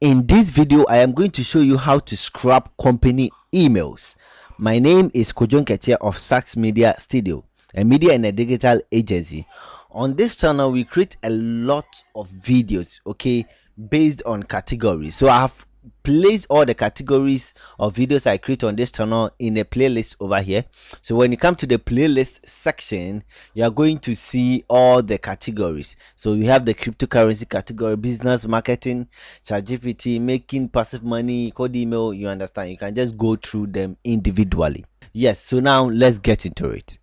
In this video, I am going to show you how to scrap company emails. My name is Kojon Ketia of Sax Media Studio, a media and a digital agency. On this channel, we create a lot of videos, okay, based on categories. So I have placed all the categories of videos I create on this channel in a playlist over here. So when you come to the playlist section, you are going to see all the categories. So we have the cryptocurrency category, business, marketing, ChatGPT, making passive money, code email. You understand? You can just go through them individually. Yes, so now let's get into it.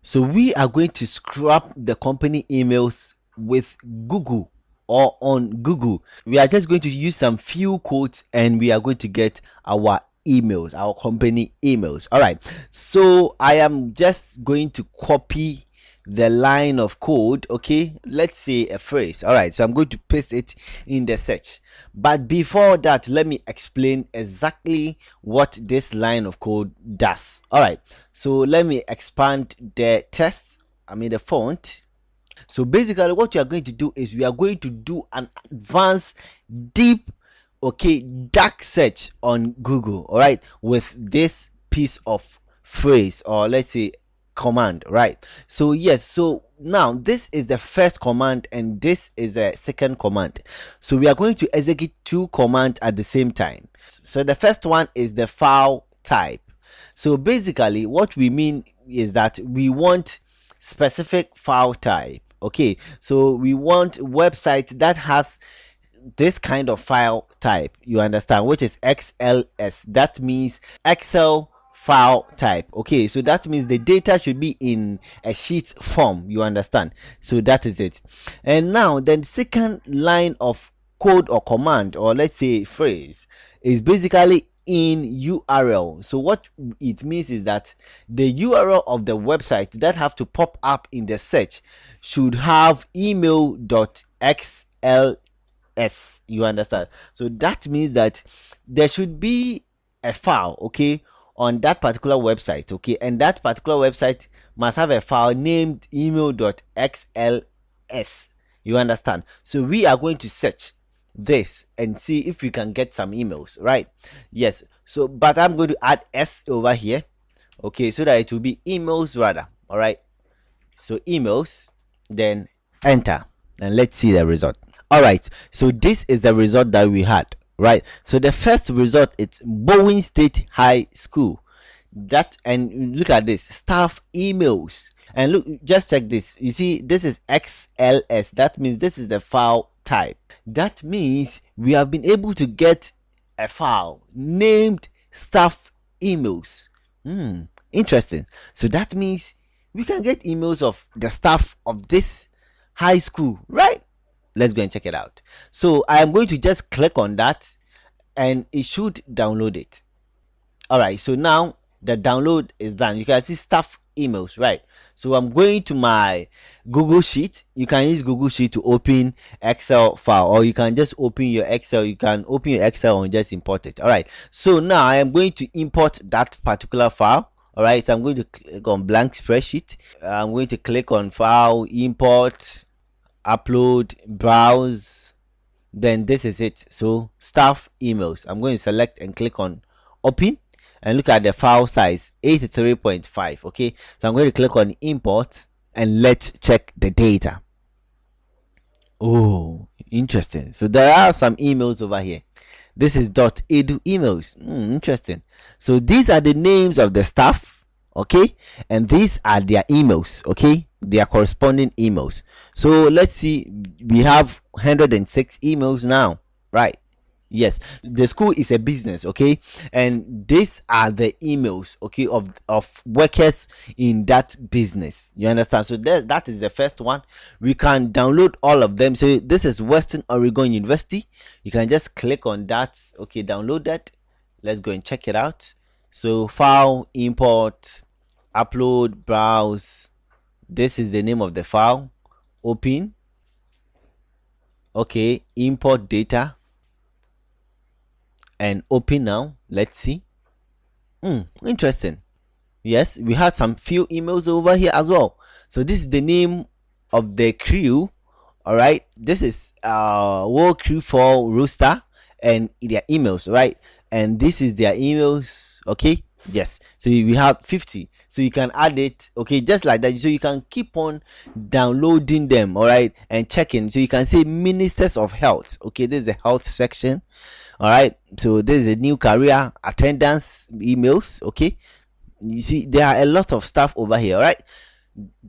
So we are going to scrap the company emails with Google or on Google. We are just going to use some few codes and we are going to get our emails, our company emails. All right. So I am just going to copy the line of code. Okay, let's say a phrase. All right, so I'm going to paste it in the search, but before that, let me explain exactly what this line of code does. All right, so let me expand the text, the font. So basically what we are going to do is we are going to do an advanced deep, dark search on Google, all right, with this piece of phrase, or let's say command, right? So yes, so now this is the first command and this is the second command. So we are going to execute two commands at the same time. So the first one is the file type. So basically what we mean is that we want specific file type. Okay, so we want website that has this kind of file type, you understand, which is XLS. That means Excel file type. Okay, so that means the data should be in a sheet form, you understand. So that is it. And now the second line of code or command, or let's say phrase, is basically in URL. So what it means is that the URL of the website that have to pop up in the search should have email.xls, you understand. So that means that there should be a file, okay, on that particular website, okay, and that particular website must have a file named email.xls, you understand. So we are going to search this and see if we can get some emails, right? Yes, so but I'm going to add s over here, okay, so that it will be emails rather. All right, so emails, then enter, and let's see the result. All right, so this is the result that we had, right? So the first result, it's Bowen State High School. That, and look at this, staff emails, and look, just check this. You see, this is XLS. That means this is the file type. That means we have been able to get a file named staff emails. Interesting. So that means we can get emails of the staff of this high school, right? Let's go and check it out. So I am going to just click on that and it should download it. All right, so now the download is done. You can see staff emails, right? So I'm going to my Google Sheet. You can use Google Sheet to open Excel file, or you can just open your Excel. You can open your Excel and just import it. All right, so now I am going to import that particular file. All right, so I'm going to click on blank spreadsheet. I'm going to click on file, import, upload, browse, then this is it. So staff emails, I'm going to select and click on open, and look at the file size, 83.5. okay, so I'm going to click on import and let's check the data. Oh, interesting. So there are some emails over here. This is .edu emails. Interesting. So these are the names of the staff, okay, and these are their emails, okay, their corresponding emails. So let's see, we have 106 emails now, right? Yes, the school is a business, okay, and these are the emails, okay, of workers in that business, you understand. So that is the first one. We can download all of them. So this is Western Oregon University. You can just click on that, okay, download that. Let's go and check it out. So file, import, upload, browse. This is the name of the file. Open, okay, import data and open now. Let's see. Interesting. Yes, we had some few emails over here as well. So this is the name of the crew. All right, this is World Crew for Rooster and their emails, right? And this is their emails. Okay, yes. So we have 50. So you can add it, okay, just like that. So you can keep on downloading them, all right, and checking. So you can say Ministers of Health. Okay, this is the health section. All right, so this is a new career attendance emails. Okay, you see there are a lot of stuff over here. All right,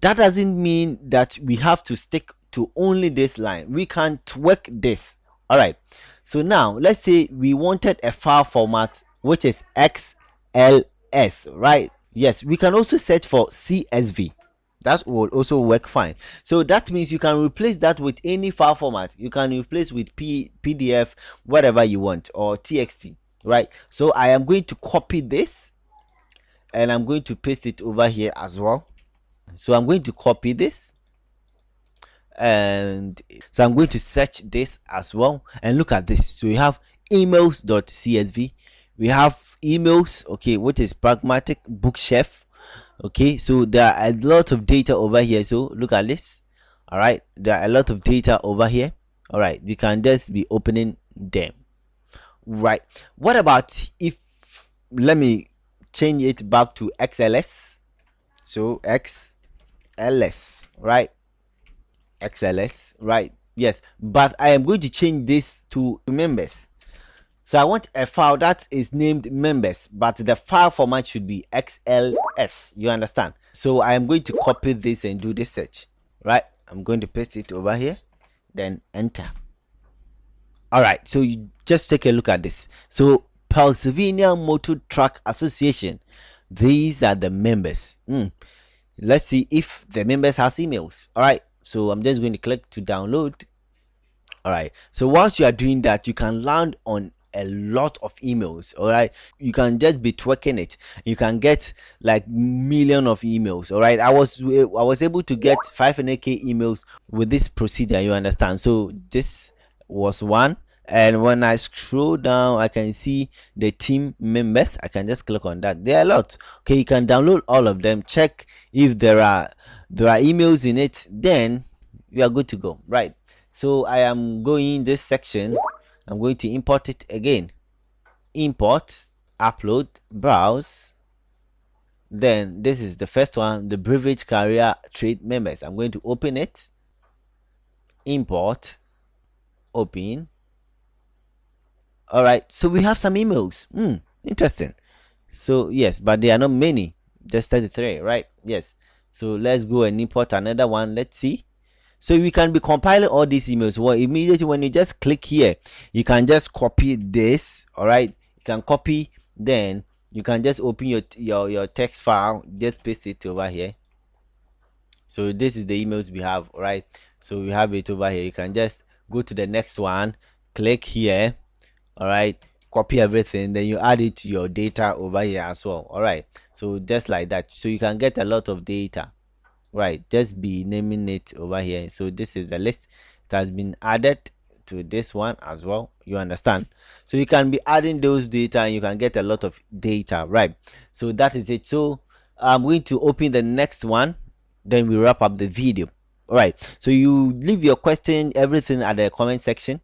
that doesn't mean that we have to stick to only this line. We can tweak this. All right, so now let's say we wanted a file format which is XLS, right? Yes, we can also search for CSV. That will also work fine. So that means you can replace that with any file format. You can replace with PDF, whatever you want, or TXT, right? So I am going to copy this and I'm going to paste it over here as well. So I'm going to copy this, and so I'm going to search this as well, and look at this. So we have emails.csv, we have emails, okay, which is pragmatic bookshelf. Okay, so there are a lot of data over here. So look at this. All right, there are a lot of data over here. All right, we can just be opening them. Right, what about if, let me change it back to XLS. So XLS, right? XLS, right? Yes, but I am going to change this to members. So I want a file that is named members, but the file format should be XLS. You understand? So I am going to copy this and do the search, right? I'm going to paste it over here, then enter. All right, so you just take a look at this. So Pennsylvania Motor Truck Association, these are the members. Let's see if the members has emails. All right, so I'm just going to click to download. All right, so whilst you are doing that, you can land on a lot of emails. All right, you can just be tweaking it. You can get like million of emails. All right, I was able to get 500k emails with this procedure. You understand? So this was one, and when I scroll down, I can see the team members. I can just click on that. There are a lot. Okay, you can download all of them, check if there are emails in it, then you are good to go, right? So I am going this section. I'm going to import it again. Import, upload, browse. Then this is the first one, the Beverage Career Trade Members. I'm going to open it. Import, open. All right, so we have some emails. Interesting. So yes, but there are not many, just 33, right? Yes. So let's go and import another one. Let's see. So we can be compiling all these emails. Well, immediately when you just click here, you can just copy this. All right, you can copy, then you can just open your text file, just paste it over here. So this is the emails we have. All right, so we have it over here. You can just go to the next one, click here. All right, copy everything, then you add it to your data over here as well. All right, so just like that, so you can get a lot of data, right? Just be naming it over here. So this is the list that has been added to this one as well. You understand? So you can be adding those data and you can get a lot of data, right? So that is it. So I'm going to open the next one, then we wrap up the video. All right, so you leave your question, everything at the comment section.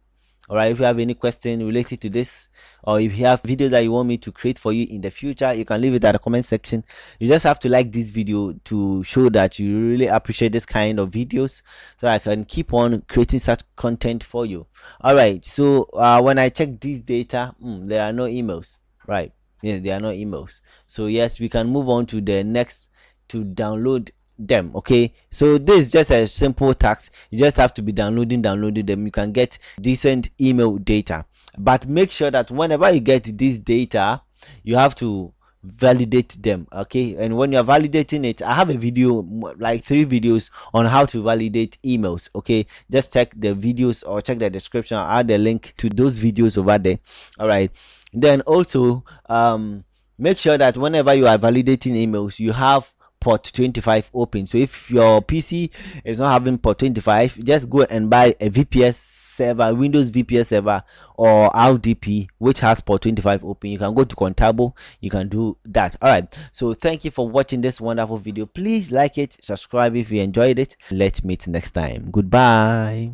All right, if you have any question related to this, or if you have video that you want me to create for you in the future, you can leave it at the comment section. You just have to like this video to show that you really appreciate this kind of videos, so I can keep on creating such content for you. All right, so when I check this data, there are no emails, right? Yes, there are no emails. So yes, we can move on to the next to download them. Okay, so this is just a simple task. You just have to be downloading them. You can get decent email data, but make sure that whenever you get this data, you have to validate them. Okay, and when you're validating it, I have a video, like 3 videos on how to validate emails. Okay, just check the videos or check the description. I'll add the link to those videos over there. All right, then also make sure that whenever you are validating emails, you have port 25 open. So if your PC is not having port 25, just go and buy a VPS server, Windows VPS server, or RDP, which has port 25 open, you can go to Contabo, you can do that. All right, so thank you for watching this wonderful video. Please like it, subscribe if you enjoyed it. Let's meet next time. Goodbye.